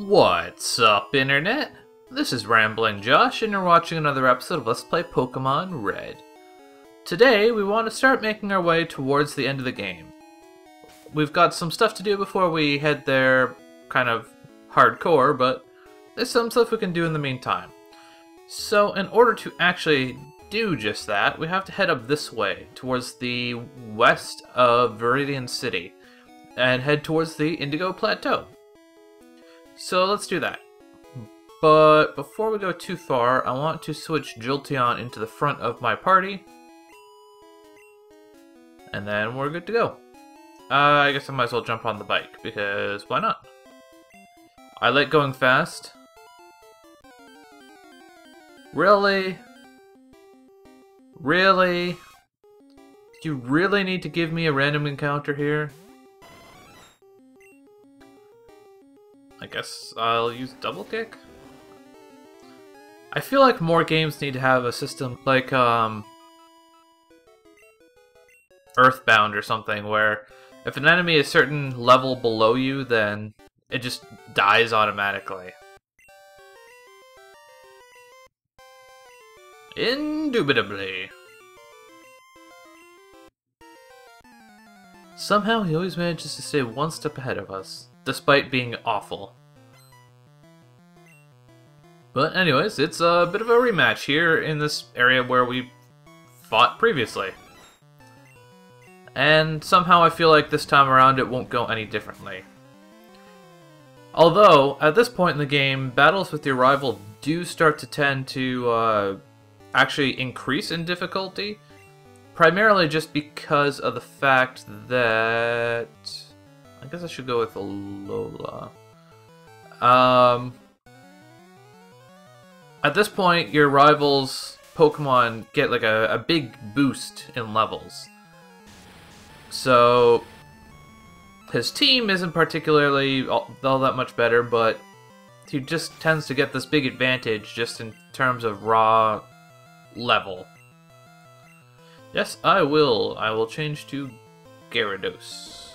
What's up, Internet? This is Rambling Josh, and you're watching another episode of Let's Play Pokemon Red. Today, we want to start making our way towards the end of the game. We've got some stuff to do before we head there, kind of hardcore, but there's some stuff we can do in the meantime. So, in order to actually do just that, we have to head up this way, towards the west of Viridian City, and head towards the Indigo Plateau. So let's do that. But before we go too far, I want to switch Jolteon into the front of my party. And then we're good to go. I guess I might as well jump on the bike, because why not? I like going fast. Really? Really? Do you really need to give me a random encounter here? I guess I'll use double kick? I feel like more games need to have a system like Earthbound or something, where if an enemy is a certain level below you, then it just dies automatically. Indubitably. Somehow he always manages to stay one step ahead of us, despite being awful. But anyways, it's a bit of a rematch here in this area where we fought previously. And somehow I feel like this time around it won't go any differently. Although, at this point in the game, battles with your rival do start to tend to actually increase in difficulty. Primarily just because of the fact that... I guess I should go with Alola. At this point, your rival's Pokemon get like a big boost in levels. So, his team isn't particularly all that much better, but he just tends to get this big advantage just in terms of raw level. Yes, I will. I will change to Gyarados.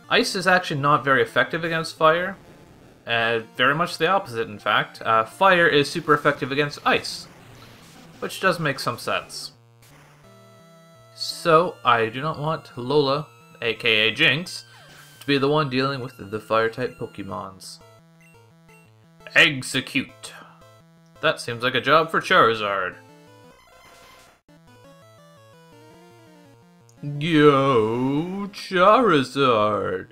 Ice is actually not very effective against fire. Very much the opposite, in fact. Fire is super effective against ice, which does make some sense. So, I do not want Lola, aka Jinx, to be the one dealing with the fire-type Pokemons. Execute. That seems like a job for Charizard. Yo, Charizard!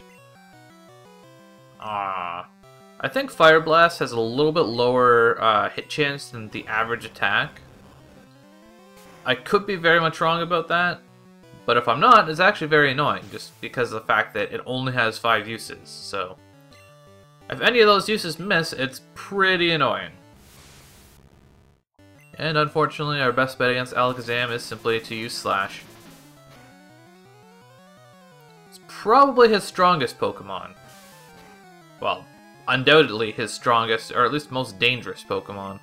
I think Fire Blast has a little bit lower hit chance than the average attack. I could be very much wrong about that, but if I'm not, it's actually very annoying, just because of the fact that it only has 5 uses, so... if any of those uses miss, it's pretty annoying. And unfortunately, our best bet against Alakazam is simply to use Slash. It's probably his strongest Pokemon. Well, undoubtedly his strongest, or at least most dangerous Pokemon.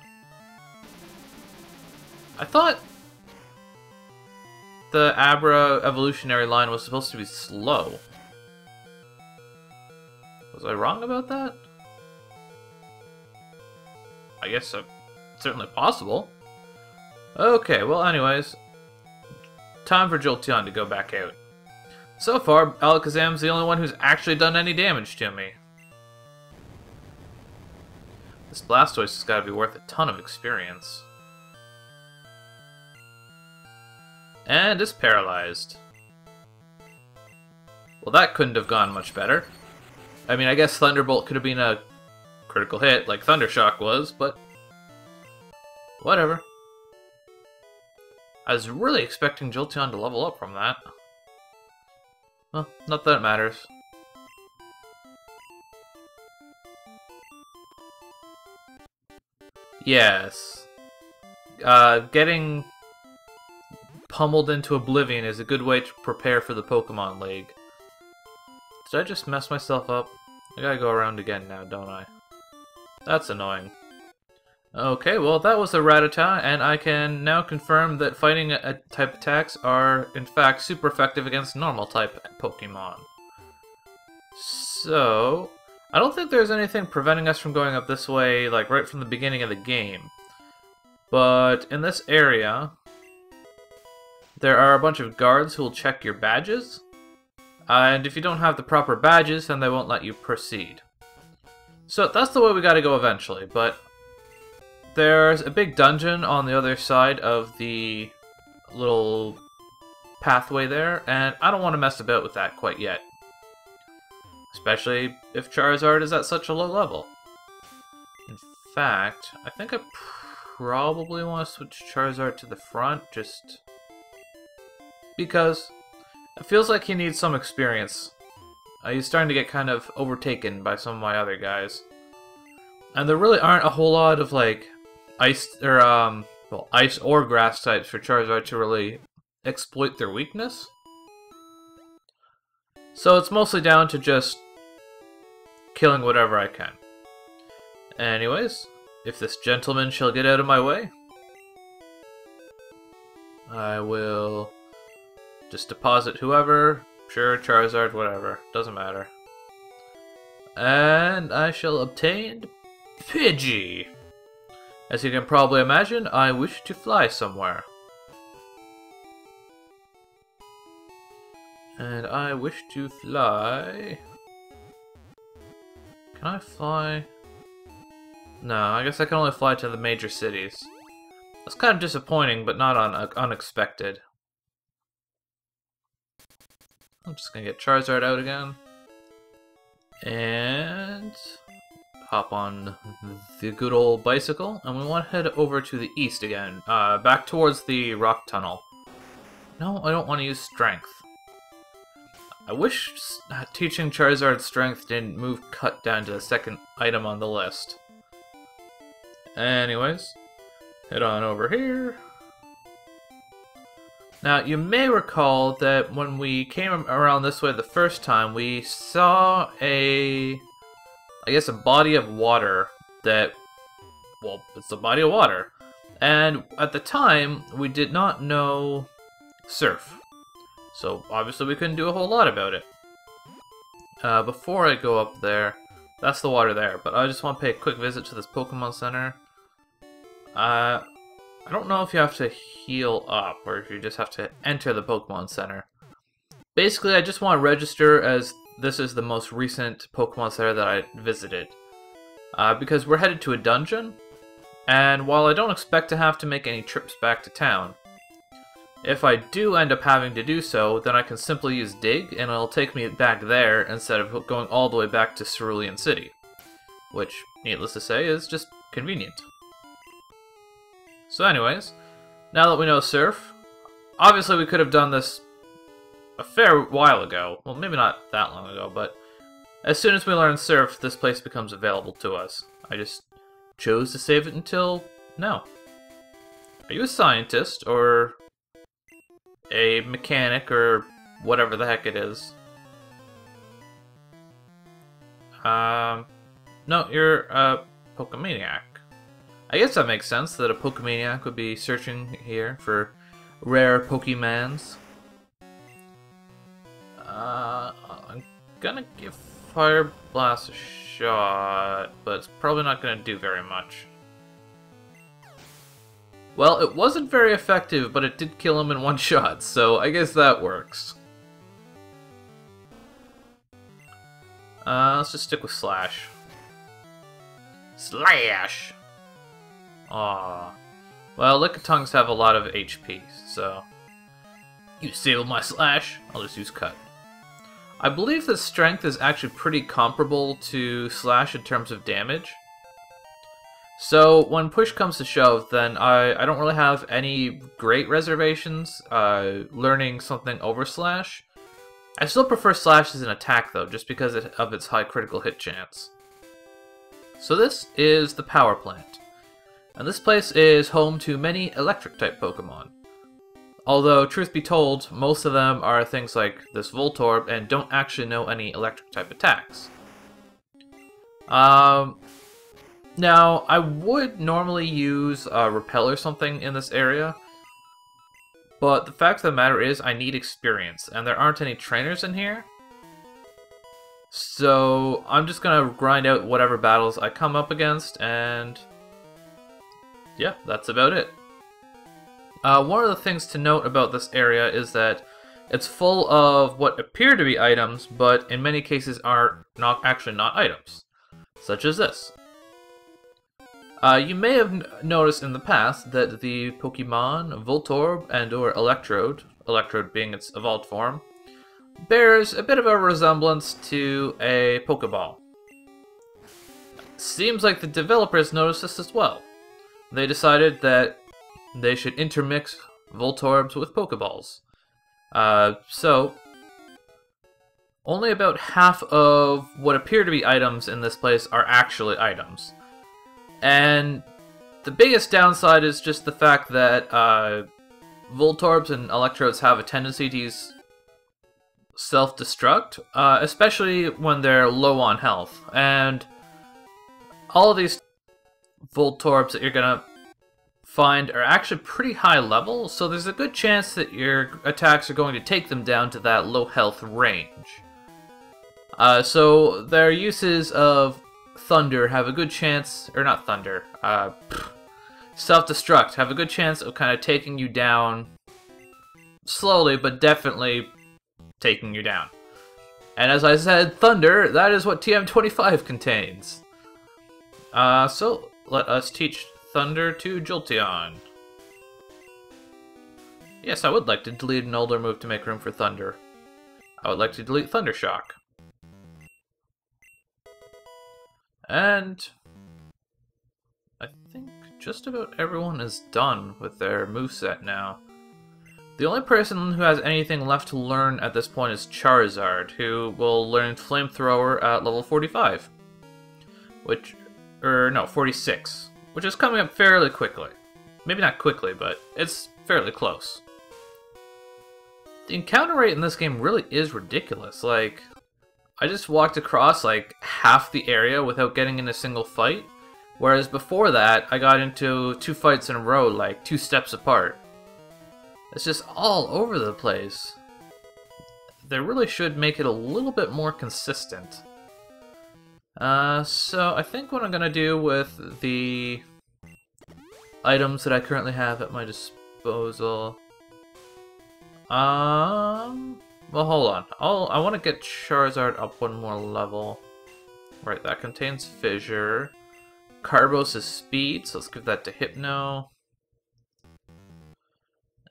I thought the Abra evolutionary line was supposed to be slow. Was I wrong about that? I guess it's certainly possible. Okay, well anyways, time for Jolteon to go back out. So far, Alakazam's the only one who's actually done any damage to me. This Blastoise has got to be worth a ton of experience. And it's paralyzed. Well, that couldn't have gone much better. I mean, I guess Thunderbolt could have been a critical hit like Thundershock was, but whatever. I was really expecting Jolteon to level up from that. Well, not that it matters. Yes. Getting pummeled into oblivion is a good way to prepare for the Pokemon League. Did I just mess myself up? I gotta go around again now, don't I? That's annoying. Okay, well that was a Rattata, and I can now confirm that fighting type attacks are in fact super effective against normal type Pokemon. So, I don't think there's anything preventing us from going up this way, like, right from the beginning of the game. But in this area, there are a bunch of guards who will check your badges. And if you don't have the proper badges, then they won't let you proceed. So that's the way we gotta go eventually, but there's a big dungeon on the other side of the little pathway there, and I don't want to mess about with that quite yet. Especially if Charizard is at such a low level. In fact, I think I probably want to switch Charizard to the front, just because it feels like he needs some experience. He's starting to get kind of overtaken by some of my other guys. And there really aren't a whole lot of, like, ice or grass types for Charizard to really exploit their weakness. So it's mostly down to just killing whatever I can. Anyways, if this gentleman shall get out of my way, I will just deposit whoever. Sure, Charizard, whatever. Doesn't matter. And I shall obtain Pidgey. As you can probably imagine, I wish to fly somewhere. And I wish to fly... Can I fly? No, I guess I can only fly to the major cities. That's kind of disappointing, but not unexpected. I'm just gonna get Charizard out again. And hop on the good old bicycle. And we want to head over to the east again. Back towards the rock tunnel. No, I don't want to use strength. I wish teaching Charizard strength didn't move cut down to the second item on the list. Anyways, head on over here. Now, you may recall that when we came around this way the first time, we saw I guess a body of water that, well, it's a body of water. And at the time, we did not know Surf. So, obviously we couldn't do a whole lot about it. Before I go up there, that's the water there, but I just want to pay a quick visit to this Pokemon Center. I don't know if you have to heal up, or if you just have to enter the Pokemon Center. Basically, I just want to register as this is the most recent Pokemon Center that I visited. Because we're headed to a dungeon, and while I don't expect to have to make any trips back to town, if I do end up having to do so, then I can simply use Dig, and it'll take me back there instead of going all the way back to Cerulean City. Which, needless to say, is just convenient. So anyways, now that we know Surf, obviously we could have done this a fair while ago. Well, maybe not that long ago, but as soon as we learn Surf, this place becomes available to us. I just chose to save it until now. Are you a scientist, or a mechanic, or whatever the heck it is? No, you're a Pokemaniac. I guess that makes sense that a Pokemaniac would be searching here for rare Pokemans. I'm gonna give Fire Blast a shot, but it's probably not gonna do very much. Well, it wasn't very effective, but it did kill him in one shot, so I guess that works. Let's just stick with Slash. Slash! Aww. Well, Lickitungs have a lot of HP, so... You disable my Slash, I'll just use Cut. I believe that Strength is actually pretty comparable to Slash in terms of damage. So, when push comes to shove, then I don't really have any great reservations learning something over Slash. I still prefer Slash as an attack, though, just because of its high critical hit chance. So this is the power plant. And this place is home to many electric-type Pokemon. Although, truth be told, most of them are things like this Voltorb and don't actually know any electric-type attacks. Now, I would normally use Repel or something in this area, but the fact of the matter is I need experience, and there aren't any trainers in here. So I'm just gonna grind out whatever battles I come up against, and yeah, that's about it. One of the things to note about this area is that it's full of what appear to be items, but in many cases are not items, such as this. You may have noticed in the past that the Pokemon Voltorb and/or Electrode being its evolved form, bears a bit of a resemblance to a Pokeball. Seems like the developers noticed this as well. They decided that they should intermix Voltorbs with Pokeballs. So, only about half of what appear to be items in this place are actually items. And the biggest downside is just the fact that Voltorbs and Electrodes have a tendency to use self-destruct, especially when they're low on health. And all of these Voltorbs that you're gonna find are actually pretty high level, so there's a good chance that your attacks are going to take them down to that low health range. So their uses of Thunder have a good chance, or not Thunder, Self-Destruct have a good chance of kind of taking you down slowly, but definitely taking you down. And as I said, Thunder, that is what TM25 contains. So let us teach Thunder to Jolteon. Yes, I would like to delete an older move to make room for Thunder. I would like to delete Thunder Shock. And I think just about everyone is done with their moveset now. The only person who has anything left to learn at this point is Charizard, who will learn Flamethrower at level 45. 46. Which is coming up fairly quickly. Maybe not quickly, but it's fairly close. The encounter rate in this game really is ridiculous. Like, I just walked across like half the area without getting in a single fight, whereas before that, I got into 2 fights in a row, like 2 steps apart. It's just all over the place. They really should make it a little bit more consistent. So I think what I'm gonna do with the items that I currently have at my disposal. Well, hold on. I want to get Charizard up 1 more level. Right, that contains Fissure. Carbos is Speed, so let's give that to Hypno.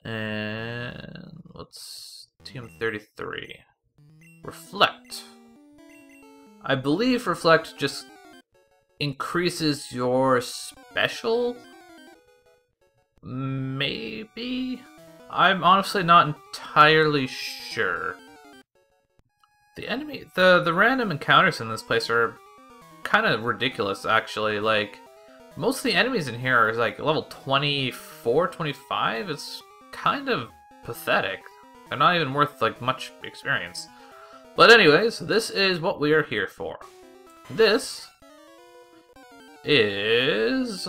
And what's TM33? Reflect. I believe Reflect just increases your special? Maybe? I'm honestly not entirely sure. The random encounters in this place are kind of ridiculous, actually. Like, most of the enemies in here are like level 24, 25. It's kind of pathetic. They're not even worth like much experience. But anyways, this is what we are here for. This is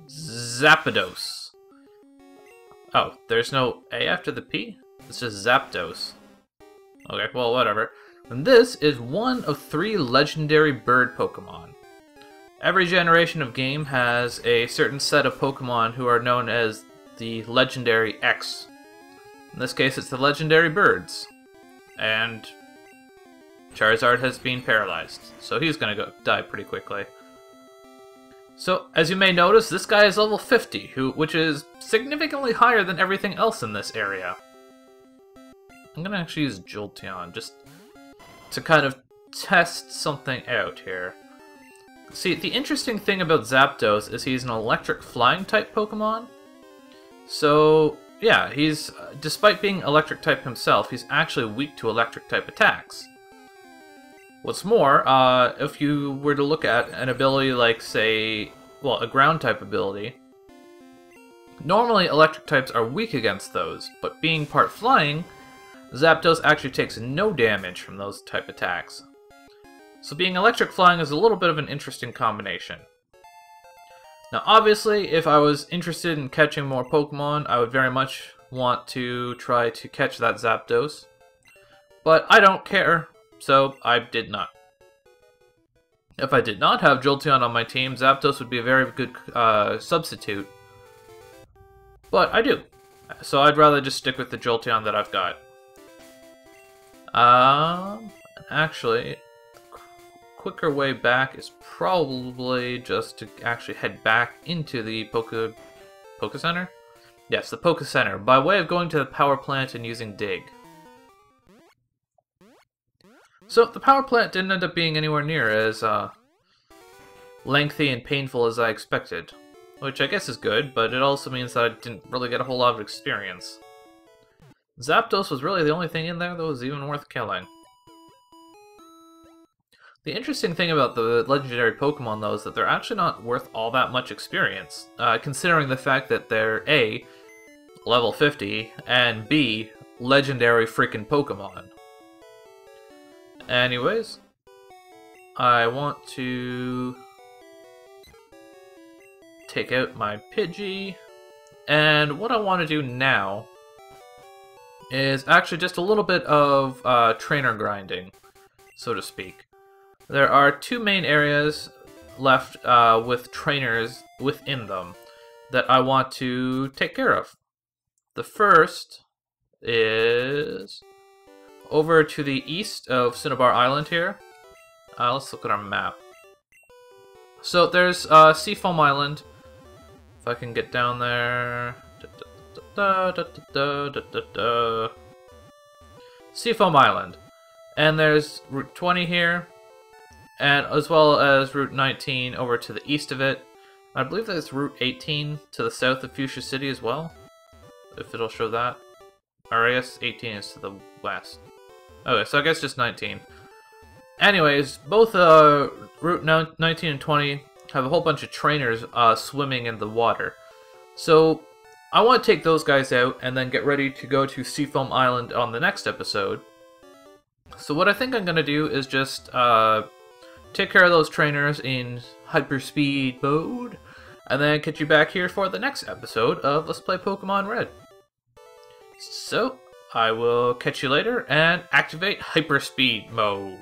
Zapdos. Oh, there's no A after the P? It's just Zapdos. Okay, well, whatever. And this is one of 3 legendary bird Pokemon. Every generation of game has a certain set of Pokemon who are known as the Legendary X. In this case, it's the legendary birds. And Charizard has been paralyzed, so he's gonna die pretty quickly. So, as you may notice, this guy is level 50, which is significantly higher than everything else in this area. I'm gonna actually use Jolteon, just to kind of test something out here. See, the interesting thing about Zapdos is he's an electric flying type Pokemon. So, yeah, he's, despite being electric type himself, he's actually weak to electric type attacks. What's more, if you were to look at an ability like, say, well, a ground type ability, normally electric types are weak against those, but being part flying, Zapdos actually takes no damage from those type attacks. So being electric flying is a little bit of an interesting combination. Now obviously, if I was interested in catching more Pokemon, I would very much want to try to catch that Zapdos. But I don't care, so I did not. If I did not have Jolteon on my team, Zapdos would be a very good substitute. But I do. So I'd rather just stick with the Jolteon that I've got. Actually, quicker way back is probably just to actually head back into the Poke Center? Yes, the Poke Center, by way of going to the power plant and using Dig. So the power plant didn't end up being anywhere near as lengthy and painful as I expected. Which I guess is good, but it also means that I didn't really get a whole lot of experience. Zapdos was really the only thing in there that was even worth killing. The interesting thing about the legendary Pokemon, though, is that they're actually not worth all that much experience, considering the fact that they're A, level 50, and B, legendary freaking Pokemon. Anyways, I want to take out my Pidgey, and what I want to do now is actually just a little bit of trainer grinding, so to speak. There are two main areas left with trainers within them that I want to take care of. The first is over to the east of Cinnabar Island here. Let's look at our map. So there's Seaform Island. If I can get down there. Seafoam Island. And there's Route 20 here. And as well as Route 19 over to the east of it. I believe there's Route 18 to the south of Fuchsia City as well. If it'll show that. Or I guess 18 is to the west. Okay, so I guess just 19. Anyways, both Route 19 and 20 have a whole bunch of trainers swimming in the water. So I want to take those guys out and then get ready to go to Seafoam Island on the next episode. So what I think I'm going to do is just take care of those trainers in hyperspeed mode, and then get you back here for the next episode of Let's Play Pokemon Red. So I will catch you later and activate hyperspeed mode.